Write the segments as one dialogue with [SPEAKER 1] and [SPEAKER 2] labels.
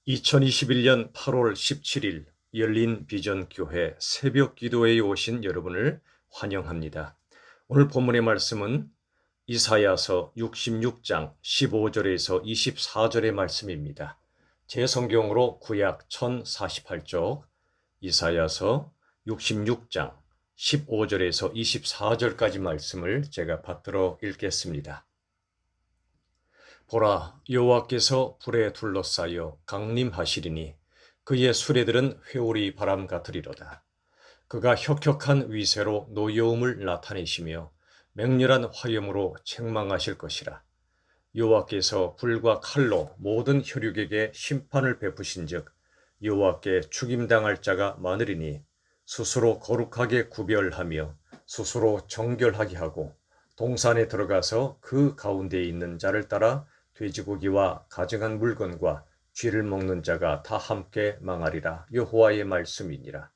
[SPEAKER 1] 2021년 8월 17일 열린 비전교회 새벽 기도회에 오신 여러분을 환영합니다. 오늘 본문의 말씀은 이사야서 66장 15절에서 24절의 말씀입니다. 제 성경으로 구약 1048쪽 이사야서 66장 15절에서 24절까지 말씀을 제가 받들어 읽겠습니다. 보라, 여호와께서 불에 둘러싸여 강림하시리니 그의 수레들은 회오리 바람 같으리로다. 그가 혁혁한 위세로 노여움을 나타내시며 맹렬한 화염으로 책망하실 것이라. 여호와께서 불과 칼로 모든 혈육에게 심판을 베푸신즉 여호와께 죽임당할 자가 많으리니 스스로 거룩하게 구별하며 스스로 정결하게 하고 동산에 들어가서 그 가운데에 있는 자를 따라 돼지고기와 가증한 물건과 쥐를 먹는 자가 다 함께 망하리라. 여호와의 말씀이니라.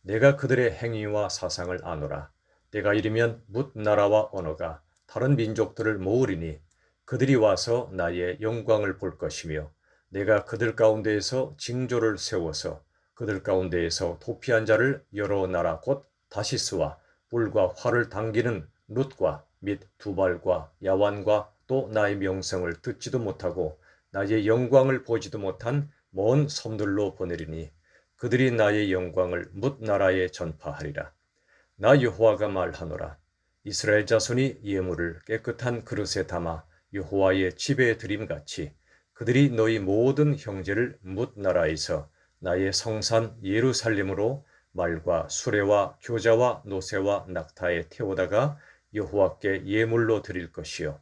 [SPEAKER 1] 내가 그들의 행위와 사상을 아노라. 때가 이르면 뭇 나라와 언어가 다른 민족들을 모으리니 그들이 와서 나의 영광을 볼 것이며 내가 그들 가운데에서 징조를 세워서 그들 가운데에서 도피한 자를 여러 나라 곧 다시스와 뿔과 활을 당기는 룻과 및 두발과 야완과 또 나의 명성을 듣지도 못하고 나의 영광을 보지도 못한 먼 섬들로 보내리니 그들이 나의 영광을 뭇 나라에 전파하리라. 나 여호와가 말하노라. 이스라엘 자손이 예물을 깨끗한 그릇에 담아 여호와의 집에 드림같이 그들이 너희 모든 형제를 뭇 나라에서 나의 성산 예루살렘으로 말과 수레와 교자와 노새와 낙타에 태우다가 여호와께 예물로 드릴 것이요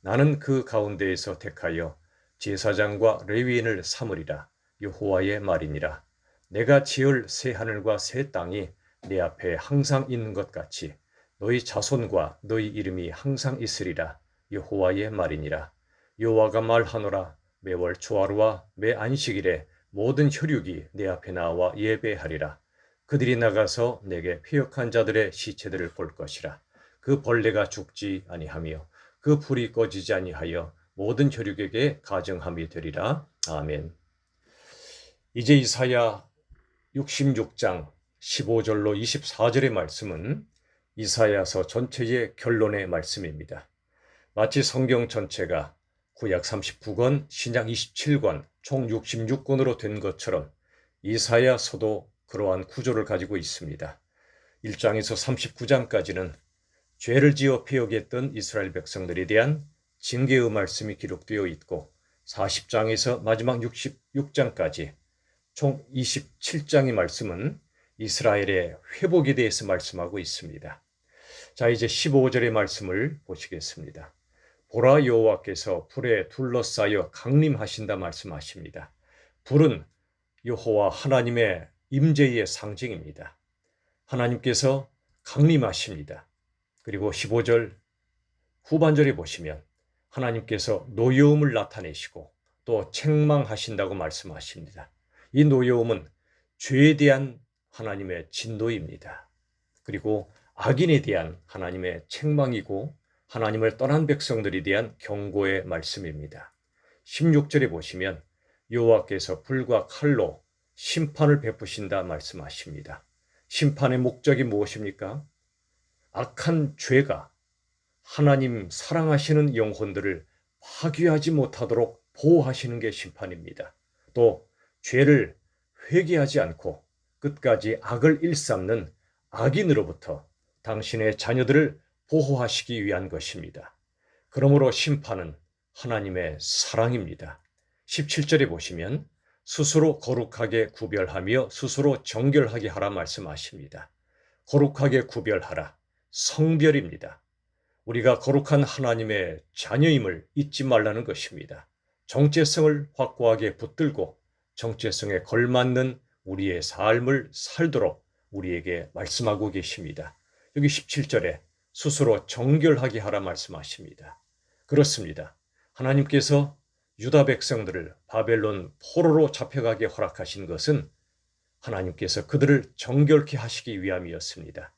[SPEAKER 1] 나는 그 가운데에서 택하여 제사장과 레위인을 삼으리라. 여호와의 말이니라. 내가 지을 새 하늘과 새 땅이 내 앞에 항상 있는 것 같이 너희 자손과 너희 이름이 항상 있으리라. 여호와의 말이니라. 여호와가 말하노라. 매월 초하루와 매 안식일에 모든 혈육이 내 앞에 나와 예배하리라. 그들이 나가서 내게 패역한 자들의 시체들을 볼 것이라. 그 벌레가 죽지 아니하며 그 불이 꺼지지 아니하여 모든 혈육에게 가증함이 되리라. 아멘. 이제 이사야 66장 15절로 24절의 말씀은 이사야서 전체의 결론의 말씀입니다. 마치 성경 전체가 구약 39권, 신약 27권, 총 66권으로 된 것처럼 이사야서도 그러한 구조를 가지고 있습니다. 1장에서 39장까지는 죄를 지어 패역했던 이스라엘 백성들에 대한 징계의 말씀이 기록되어 있고 40장에서 마지막 66장까지 총 27장의 말씀은 이스라엘의 회복에 대해서 말씀하고 있습니다. 자, 이제 15절의 말씀을 보시겠습니다. 보라, 여호와께서 불에 둘러싸여 강림하신다 말씀하십니다. 불은 여호와 하나님의 임재의 상징입니다. 하나님께서 강림하십니다. 그리고 15절 후반절에 보시면 하나님께서 노여움을 나타내시고 또 책망하신다고 말씀하십니다. 이 노여움은 죄에 대한 하나님의 진노입니다. 그리고 악인에 대한 하나님의 책망이고 하나님을 떠난 백성들에 대한 경고의 말씀입니다. 16절에 보시면 여호와께서 불과 칼로 심판을 베푸신다 말씀하십니다. 심판의 목적이 무엇입니까? 악한 죄가 하나님 사랑하시는 영혼들을 파괴하지 못하도록 보호하시는 게 심판입니다. 또 죄를 회개하지 않고 끝까지 악을 일삼는 악인으로부터 당신의 자녀들을 보호하시기 위한 것입니다. 그러므로 심판은 하나님의 사랑입니다. 17절에 보시면 스스로 거룩하게 구별하며 스스로 정결하게 하라 말씀하십니다. 거룩하게 구별하라. 성별입니다. 우리가 거룩한 하나님의 자녀임을 잊지 말라는 것입니다. 정체성을 확고하게 붙들고 정체성에 걸맞는 우리의 삶을 살도록 우리에게 말씀하고 계십니다. 여기 17절에 스스로 정결하게 하라 말씀하십니다. 그렇습니다. 하나님께서 유다 백성들을 바벨론 포로로 잡혀가게 허락하신 것은 하나님께서 그들을 정결케 하시기 위함이었습니다.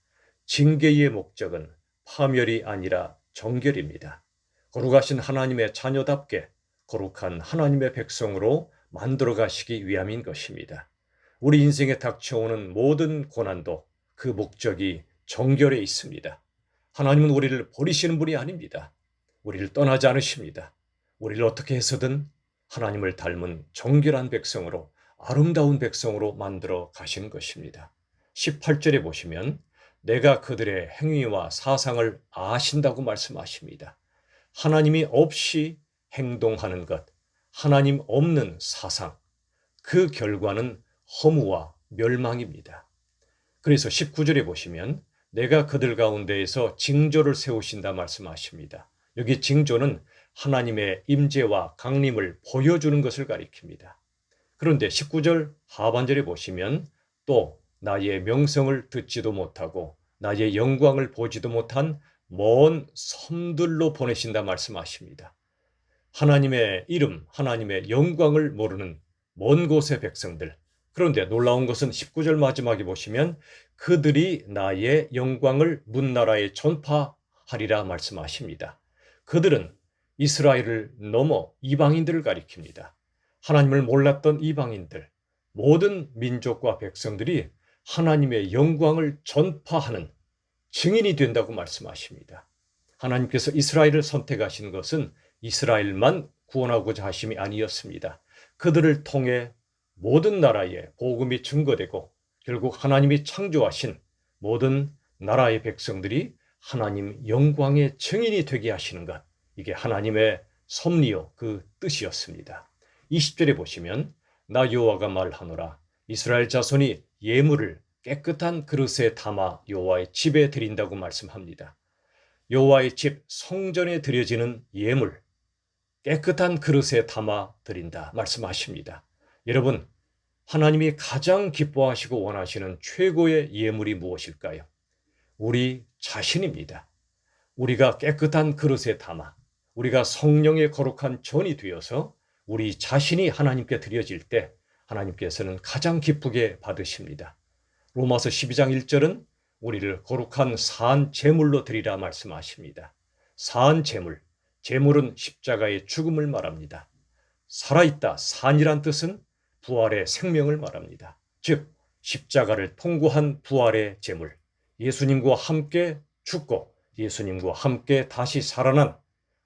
[SPEAKER 1] 징계의 목적은 파멸이 아니라 정결입니다. 거룩하신 하나님의 자녀답게 거룩한 하나님의 백성으로 만들어 가시기 위함인 것입니다. 우리 인생에 닥쳐오는 모든 고난도 그 목적이 정결에 있습니다. 하나님은 우리를 버리시는 분이 아닙니다. 우리를 떠나지 않으십니다. 우리를 어떻게 해서든 하나님을 닮은 정결한 백성으로, 아름다운 백성으로 만들어 가시는 것입니다. 18절에 보시면 내가 그들의 행위와 사상을 아신다고 말씀하십니다. 하나님이 없이 행동하는 것, 하나님 없는 사상, 그 결과는 허무와 멸망입니다. 그래서 19절에 보시면 내가 그들 가운데에서 징조를 세우신다 말씀하십니다. 여기 징조는 하나님의 임재와 강림을 보여주는 것을 가리킵니다. 그런데 19절 하반절에 보시면 또 나의 명성을 듣지도 못하고 나의 영광을 보지도 못한 먼 섬들로 보내신다 말씀하십니다. 하나님의 이름, 하나님의 영광을 모르는 먼 곳의 백성들. 그런데 놀라운 것은 19절 마지막에 보시면 그들이 나의 영광을 문나라에 전파하리라 말씀하십니다. 그들은 이스라엘을 넘어 이방인들을 가리킵니다. 하나님을 몰랐던 이방인들, 모든 민족과 백성들이 하나님의 영광을 전파하는 증인이 된다고 말씀하십니다. 하나님께서 이스라엘을 선택하신 것은 이스라엘만 구원하고자 하심이 아니었습니다. 그들을 통해 모든 나라에 복음이 증거되고 결국 하나님이 창조하신 모든 나라의 백성들이 하나님 영광의 증인이 되게 하시는 것, 이게 하나님의 섭리요 그 뜻이었습니다. 20절에 보시면 나 여호와가 말하노라 이스라엘 자손이 예물을 깨끗한 그릇에 담아 여호와의 집에 드린다고 말씀합니다. 여호와의 집 성전에 드려지는 예물, 깨끗한 그릇에 담아 드린다 말씀하십니다. 여러분, 하나님이 가장 기뻐하시고 원하시는 최고의 예물이 무엇일까요? 우리 자신입니다. 우리가 깨끗한 그릇에 담아 우리가 성령의 거룩한 전이 되어서 우리 자신이 하나님께 드려질 때 하나님께서는 가장 기쁘게 받으십니다. 로마서 12장 1절은 우리를 거룩한 산 제물로 드리라 말씀하십니다. 산 제물, 제물은 십자가의 죽음을 말합니다. 살아있다, 산이란 뜻은 부활의 생명을 말합니다. 즉 십자가를 통과한 부활의 제물, 예수님과 함께 죽고 예수님과 함께 다시 살아난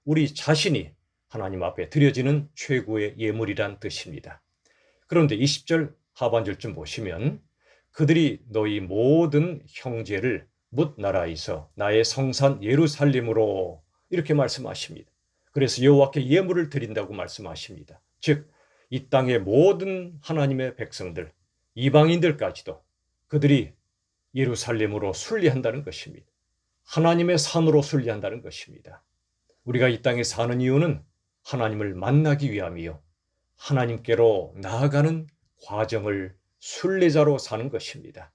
[SPEAKER 1] 우리 자신이 하나님 앞에 드려지는 최고의 예물이란 뜻입니다. 그런데 20절 하반절쯤 보시면 그들이 너희 모든 형제를 뭇 나라에서 나의 성산 예루살렘으로 이렇게 말씀하십니다. 그래서 여호와께 예물을 드린다고 말씀하십니다. 즉 이 땅의 모든 하나님의 백성들, 이방인들까지도 그들이 예루살렘으로 순리한다는 것입니다. 하나님의 산으로 순리한다는 것입니다. 우리가 이 땅에 사는 이유는 하나님을 만나기 위함이요, 하나님께로 나아가는 과정을 순례자로 사는 것입니다.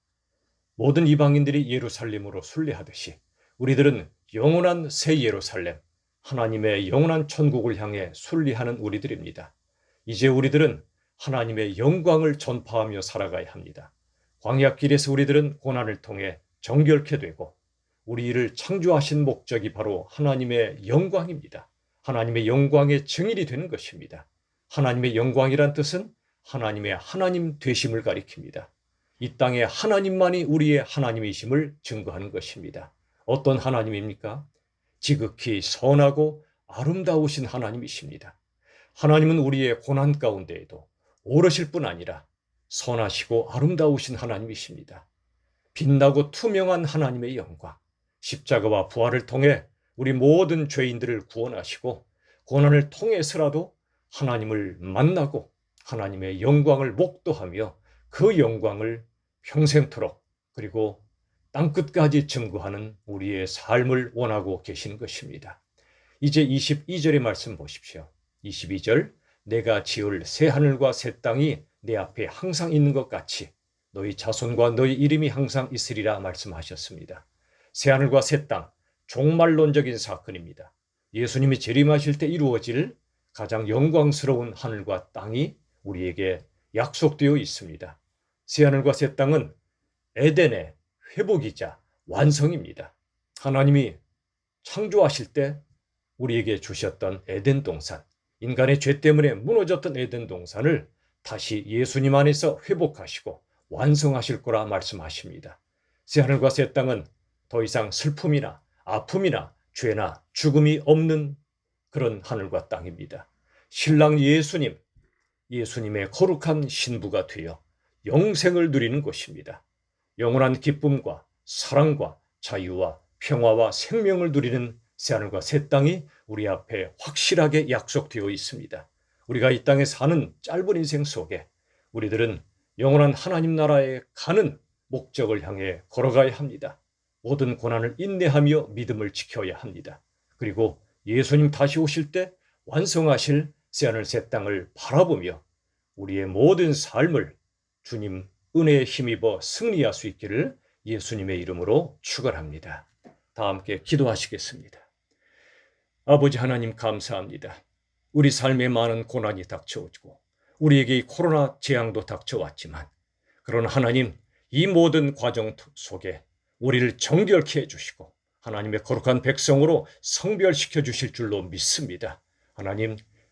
[SPEAKER 1] 모든 이방인들이 예루살렘으로 순례하듯이 우리들은 영원한 새 예루살렘, 하나님의 영원한 천국을 향해 순례하는 우리들입니다. 이제 우리들은 하나님의 영광을 전파하며 살아가야 합니다. 광야길에서 우리들은 고난을 통해 정결케 되고 우리를 창조하신 목적이 바로 하나님의 영광입니다. 하나님의 영광의 증인이 되는 것입니다. 하나님의 영광이란 뜻은 하나님의 하나님 되심을 가리킵니다. 이 땅에 하나님만이 우리의 하나님이심을 증거하는 것입니다. 어떤 하나님입니까? 지극히 선하고 아름다우신 하나님이십니다. 하나님은 우리의 고난 가운데에도 오르실 뿐 아니라 선하시고 아름다우신 하나님이십니다. 빛나고 투명한 하나님의 영광, 십자가와 부활을 통해 우리 모든 죄인들을 구원하시고 고난을 통해서라도 하나님을 만나고 하나님의 영광을 목도하며 그 영광을 평생토록 그리고 땅끝까지 증거하는 우리의 삶을 원하고 계시는 것입니다. 이제 22절의 말씀 보십시오. 22절 내가 지을 새 하늘과 새 땅이 내 앞에 항상 있는 것 같이 너희 자손과 너희 이름이 항상 있으리라 말씀하셨습니다. 새 하늘과 새 땅, 종말론적인 사건입니다. 예수님이 재림하실 때 이루어질 가장 영광스러운 하늘과 땅이 우리에게 약속되어 있습니다. 새 하늘과 새 땅은 에덴의 회복이자 완성입니다. 하나님이 창조하실 때 우리에게 주셨던 에덴 동산, 인간의 죄 때문에 무너졌던 에덴 동산을 다시 예수님 안에서 회복하시고 완성하실 거라 말씀하십니다. 새하늘과 새 땅은 더 이상 슬픔이나 아픔이나 죄나 죽음이 없는 그런 하늘과 땅입니다. 신랑 예수님, 예수님의 거룩한 신부가 되어 영생을 누리는 곳입니다. 영원한 기쁨과 사랑과 자유와 평화와 생명을 누리는 새하늘과 새 땅이 우리 앞에 확실하게 약속되어 있습니다. 우리가 이 땅에 사는 짧은 인생 속에 우리들은 영원한 하나님 나라에 가는 목적을 향해 걸어가야 합니다. 모든 고난을 인내하며 믿음을 지켜야 합니다. 그리고 예수님 다시 오실 때 완성하실 새하늘 새 땅을 바라보며 우리의 모든 삶을 주님 은혜에 힘입어 승리할 수 있기를 예수님의 이름으로 축원합니다. 다 함께 기도하시겠습니다. 아버지 하나님 감사합니다. 우리 삶에 많은 고난이 닥쳐오고 우리에게 이 코로나 재앙도 닥쳐왔지만 그런 하나님 이 모든 과정 속에 우리를 정결케 해주시고 하나님의 거룩한 백성으로 성별시켜 주실 줄로 믿습니다.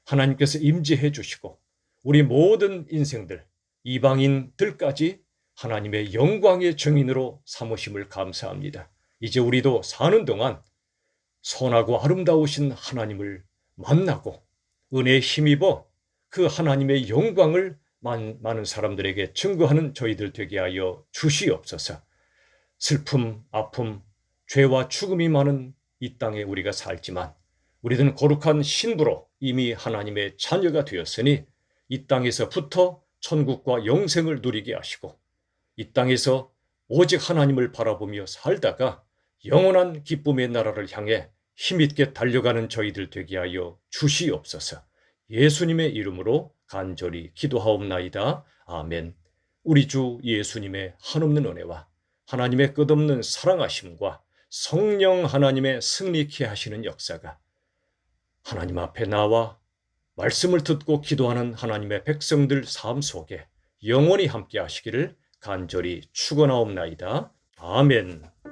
[SPEAKER 1] 하나님께서 임재해 주시고 우리 모든 인생들 이방인들까지 하나님의 영광의 증인으로 삼으심을 감사합니다. 이제 우리도 사는 동안 선하고 아름다우신 하나님을 만나고 은혜에 힘입어 그 하나님의 영광을 많은 사람들에게 증거하는 저희들 되게 하여 주시옵소서. 슬픔, 아픔, 죄와 죽음이 많은 이 땅에 우리가 살지만 우리는 거룩한 신부로 이미 하나님의 자녀가 되었으니 이 땅에서부터 천국과 영생을 누리게 하시고 이 땅에서 오직 하나님을 바라보며 살다가 영원한 기쁨의 나라를 향해 힘있게 달려가는 저희들 되게 하여 주시옵소서. 예수님의 이름으로 간절히 기도하옵나이다. 아멘. 우리 주 예수님의 한없는 은혜와 하나님의 끝없는 사랑하심과 성령 하나님의 승리케 하시는 역사가 하나님 앞에 나와 말씀을 듣고 기도하는 하나님의 백성들 삶 속에 영원히 함께 하시기를 간절히 축원하옵나이다. 아멘.